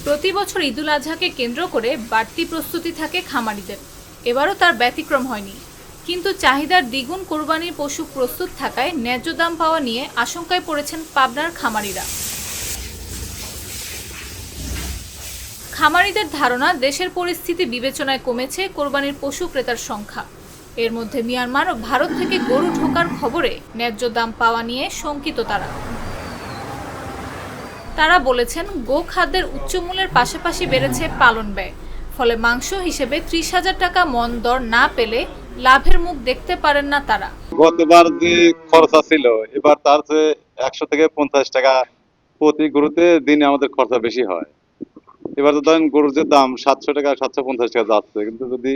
প্রতি বছর ঈদুল আজহাকে কেন্দ্র করে বাড়তি প্রস্তুতি থাকে খামারিদের। এবারও তার ব্যতিক্রম হয়নি। কিন্তু চাহিদার দ্বিগুণ কোরবানির পশু প্রস্তুত থাকায় ন্যায্য দাম পাওয়া নিয়ে আশঙ্কায় পড়েছেন পাবনার খামারিরা। খামারিদের ধারণা, দেশের পরিস্থিতি বিবেচনায় কমেছে কোরবানির পশু ক্রেতার সংখ্যা। এর মধ্যে মিয়ানমার ও ভারত থেকে গরু ঢোকার খবরে ন্যায্য দাম পাওয়া নিয়ে শঙ্কিত তারা বলেছেন, গোখাদ্যের উচ্চমূল্যের পাশাপাশি বেড়েছে পালন ব্যয়। ফলে মাংস হিসেবে 30,000 টাকা মন দর না পেলে লাভের মুখ দেখতে পারেন না তারা। গতবার যে খরচা ছিল, এবার তার চেয়ে 100 থেকে 50 টাকা প্রতি গরুতে দিনে আমাদের খরচা বেশি হয়। এবার তো ধরেন গরুর যে দাম 700 টাকা 750 টাকা যাচ্ছে, কিন্তু যদি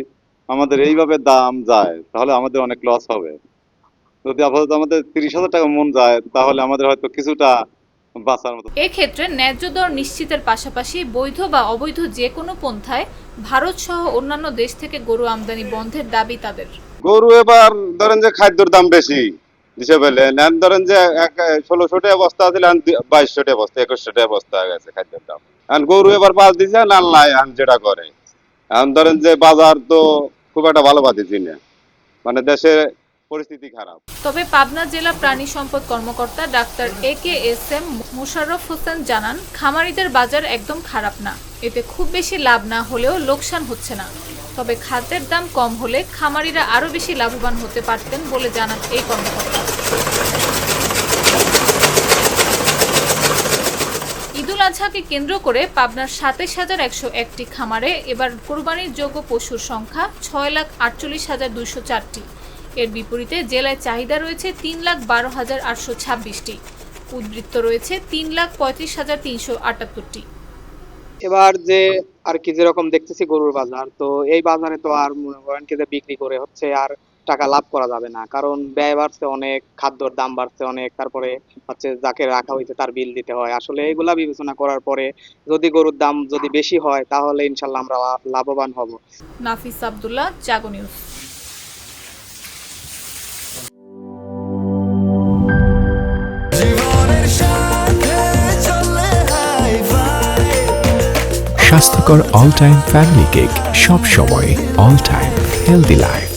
আমাদের এইভাবে দাম যায় তাহলে আমাদের অনেক লস হবে। যদি আপাতত আমাদের 30,000 টাকা মন যায় তাহলে আমাদের হয়তো কিছুটা বাঁচার মতো। এক্ষেত্রে ন্যায্য দর নিশ্চিতের পাশাপাশি বৈধ বা অবৈধ যে কোনো পন্থায় ভারত সহ অন্যান্য দেশ থেকে গরু আমদানি বন্ধের দাবি তাদের। গরু এবার ধরেন যে খাদ্যের দাম বেশি হিসেবে নেন, ধরেন যে 1600 টাকা বস্তা আছে, 2200 টাকা বস্তা 2100 টাকা বস্তা হয়ে গেছে খাদ্যের দাম। এখন গরু এবার পাঁচ দিচ্ছে আল্লাহ এখন যেটা করে। এখন ধরেন যে বাজার তো খুব একটা ভালো পাচ্ছি না, মানে দেশে পরিস্থিতি খারাপ। তবে পাবনা জেলা প্রাণী সম্পদ কর্মকর্তা ডাক্তার AKSM মোশাররফ হোসেন জানান, খামারিদের বাজার একদম খারাপ না। এতে খুব বেশি লাভ না হলেও লোকসান হচ্ছে না। তবে খাদ্যের দাম কম হলে খামারিরা আরও বেশি লাভবান হতে পারতেন বলে জানান এই কর্মকর্তা। ঈদুল আজহাকে কেন্দ্র করে পাবনার 27,101টি খামারে এবার কোরবানির যোগ্য পশুর সংখ্যা 6,48,204টি। এর বিপরীতে জেলায় চাহিদা রয়েছে 3,12,826টি। উদ্বৃত্ত রয়েছে 3,35,378টি। এবার যে আর কি যেরকম দেখতেছি গরুর বাজার, তো এই বাজারে তো আর মনে করেন কি যে বিক্রি করে হচ্ছে আর টাকা লাভ করা যাবে না, কারণ ব্যয় বাড়ছে অনেক, খাদ্যর দাম বাড়ছে অনেক, তারপরে হচ্ছে যাকে রাখা হয়েছে তার বিল দিতে হয়। আসলে এগুলা বিবেচনা করার পরে যদি গরুর দাম যদি বেশি হয় তাহলে ইনশাল্লাহ আমরা লাভবান হব। নাফিস আব্দুল্লাহ, জাগো নিউজ। স্বাস্থ্যকর অল টাইম ফ্যামিলি কেক, সব সময় অল টাইম হেলদি লাইফ।